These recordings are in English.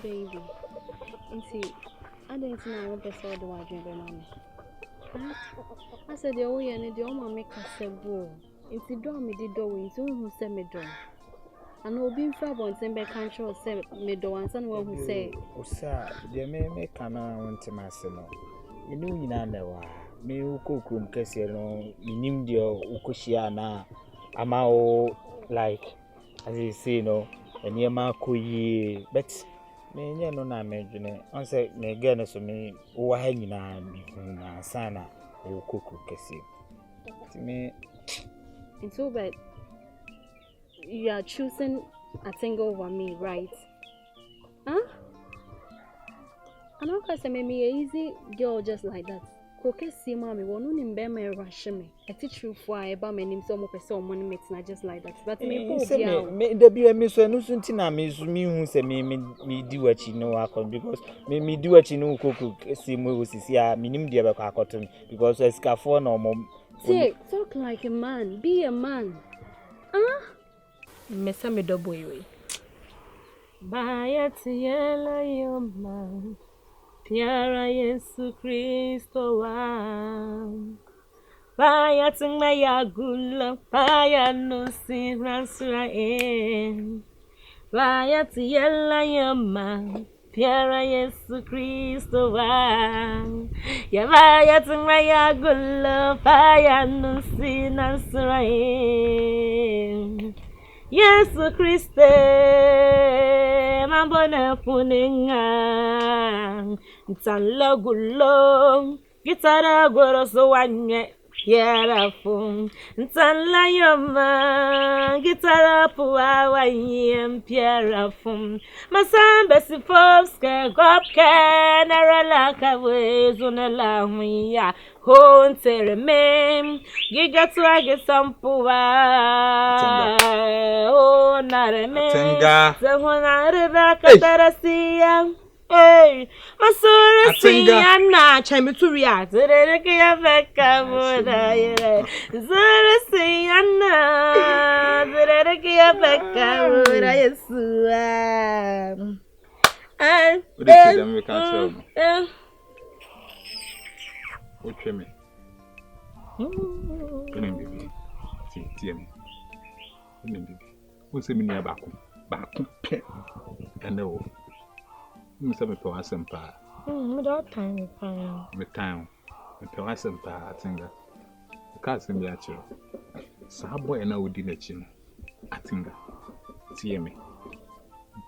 baby. Inti, I didn't know I want to say the word drink, mommy. I said, oh, yeah, and the old make us say, bro. Inti, do me the door, into who said me door. And no being fair once and back country or say me door, and someone who say, oh, sir, the may come on to my son. You know, you know, me who cook room, Cassiano, you name the Ukushiana, Amao, like, as you say, no, and Yamaku, but. Me no na medwene on say me gane so me wo ha nyina bi hu na sana wo koku kese ti me it's so bad you are choosing a thing over me, right? Huh? And how can me easy girl just like that? Coke see mommy won't nimbe me rush me. I teach you for I ba me nim so mo person money makes not just like that. But me po bia me da bi me so no so ntina me so me hu say me di wachi no akon because me di wachi no koku see mo osisi a me nim de be kwa akoton because escafo no mo say talk like a man, be a man. Huh? Me say me do boy we. Baya tiela yo man. Piara Yesu Kristo wa. Baya tinga ya gula, baya no si rasura en. Baya tiela yama, piara Yesu Kristo wa. Ya baya tinga ya gula, baya no si rasura en. Yesu Kriste, mambona puninga. Ntala gulo, gitara goro so wanye. Piara fun, ntala yoma, gitara puwa wanye piara fun. Masamba si foske gopke narala kawe zunala huya. Hontere mem, giga tuage sampuwa. Oh, nare me. Sehona rebeka tarasia. Hey, masura siya na chame to react. Zere kaya beka moda yere. Zere siya na. Zere kaya beka moda Yesua. What did you tell me? Okay, me. Baby. See me. Baby. What's the meaning of back? And no. Me say me for asempa. Me that time me fine. Me time. Me for asempa atinga. Ka se me achiro. Sa boy na odi na chi no. Atinga. See me.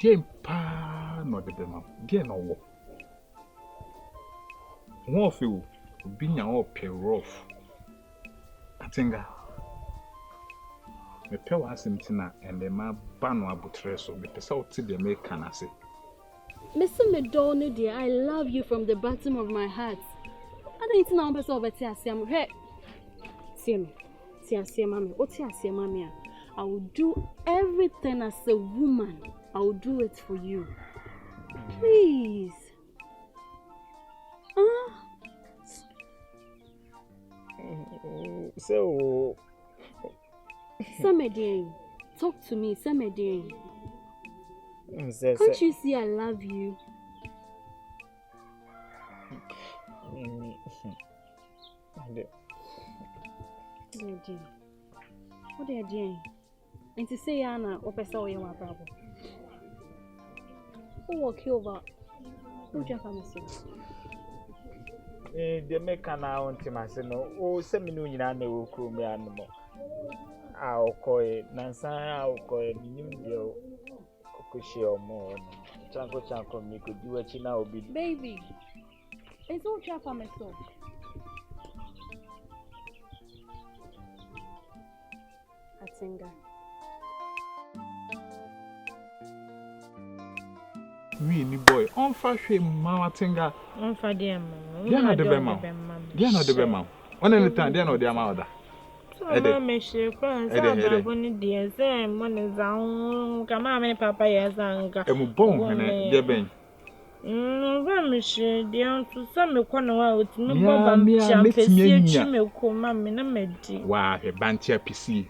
Dem pa no de dem. Dem no wo. Wo fi obi nya o pe rough. Atinga. Me pe wa asemtina and the ma ba no abutre so me pesa o ti de me kana se. Mr. Medoni, dear, I love you from the bottom of my heart. I don't know how over here. Hey, see me, mommy. What's here, mommy? I will do everything as a woman. I will do it for you. Please. So Samedin, talk to me, Samedin. Can't you see I love you? What are you doing? And to say Anna, what I saw you were bravo. Who walk over? Who just come the make an out to my son. Oh, 7 million and they will call me animal. I'll call it Nansa, I'll call it New Kushi or more. Chanko, me could do what you now be. Baby, it's all trap for myself. Atinga. We ni boy, on fashion mama tinga. On for dear mama. They are not the bema. They are not the bema. On any time, they are not their mother. So, Mamma, she friends, I'm going to dear them. One is on Kamame Papa, yes, and bone, and dear Ben. Mamma, dear, to some corner out, no more champion, me call Mammy, no meddy. Why, a bancher PC,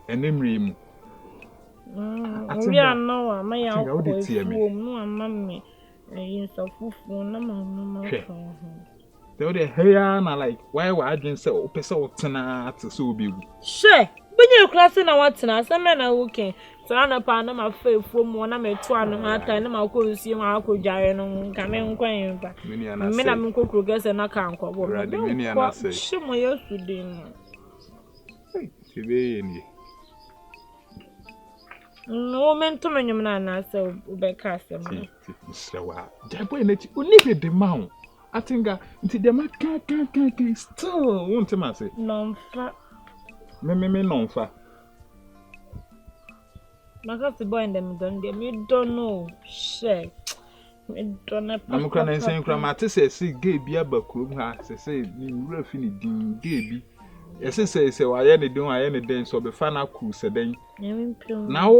and then rim. We are no, my uncle, no, mammy, and so full, no, mamma. They were here, like, why were I didn't say, oh, Peso Tana to so be. Sure, but you're crossing our tana, some men are okay. So I'm a partner, my faith for one, I'm a 2 and time, I could see my uncle Giant coming quaint. Many I'm cook guess and I can't call. Many and I say, she my yesterday. No man to me, man, so be cast them. So, Japan, only the mount. I think the man can't still want to say. No, fat. Me, no, fat. My got the boy in them don't get me, don't know. Shit. Me don't know. I'm going to say, Grandma, say, gay be a backroom, say, you refinity, gay. Yes, say, I any doing, I any day, so be fan of cool, said then. Now,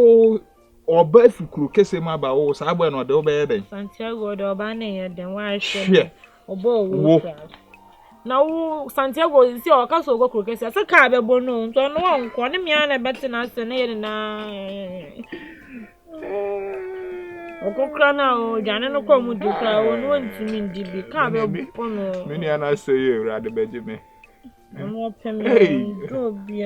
or birth crew, kiss him about us, I went or the obey. Santiago, the Albania, then why share or bow. Now, Santiago is your castle go crooked as a cab bono, so no one calling me on a better than or go crown out, Janano come with you, I want to mean DB, cab bono. Many and I say, rather, Benjamin. I'm not paying. We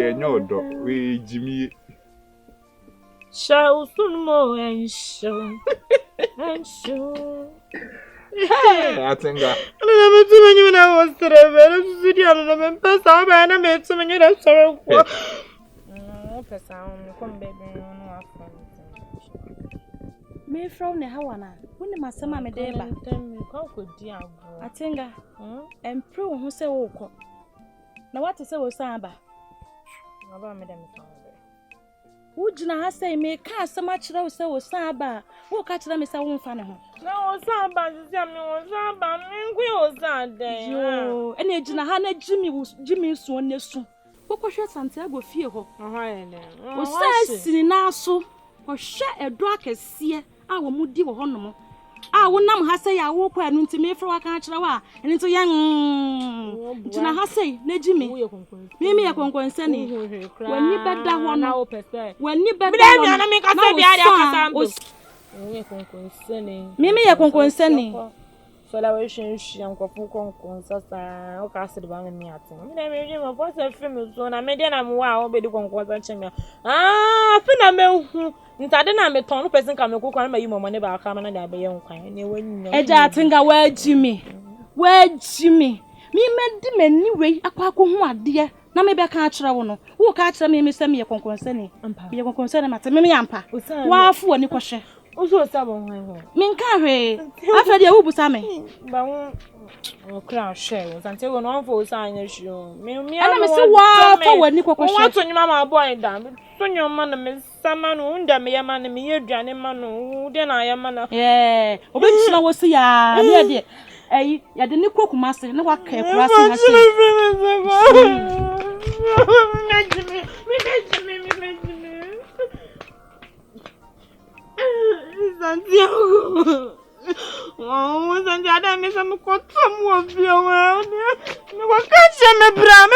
are no dog, we Jimmy. Shall soon more and show. And show. I think that I never too many when I was there. I don't pass out and I made so many that sorrow. No, pass out, come baby. Me from the Hawana. When the Masama Medeba, Atinga, and Pro who say, oh, now what to say was Samba? Would you not say, me cast so much those so Samba? Who catch them is a woman fan? No, Samba, Samba, we was there. And it's Hannah Jimmy Swan. What was your Santiago Fio? Was says now so, or share a dark as seer. I will moody or honour. I will not say I walk and into me for a catch and into young Jana Hassay, ne Jimmy. Mimi a concern when you bet that 1 hour per se. When you bet that Mimi a concern. So that was she and Coffin Sasa, or casted one me at him. I was a famous one. I made them wow, but you won't watch me. Ah, Finamel. Intadena me ton person come cook on my money about coming and I be young kind. I think I wear Jimmy. Where Jimmy? Me made them anyway. A quack one, dear. Now maybe I can't travel. Who catch me, Miss Sammy, a concern? You're concerned at me, Ampa. Wow, for any question. Also, someone. Min carry. After the Ubusame. But crown shells until one of those signs you. Me, I'm so wild when you watch on your mamma boy down. So your man, Miss Saman, and me, a man, me, a Johnny man, then I am man. Yeah, which I was here. I didn't cook master, no one care for us. Santiago. Oh, Santiago, me some got some of your world. No, I can't me brown,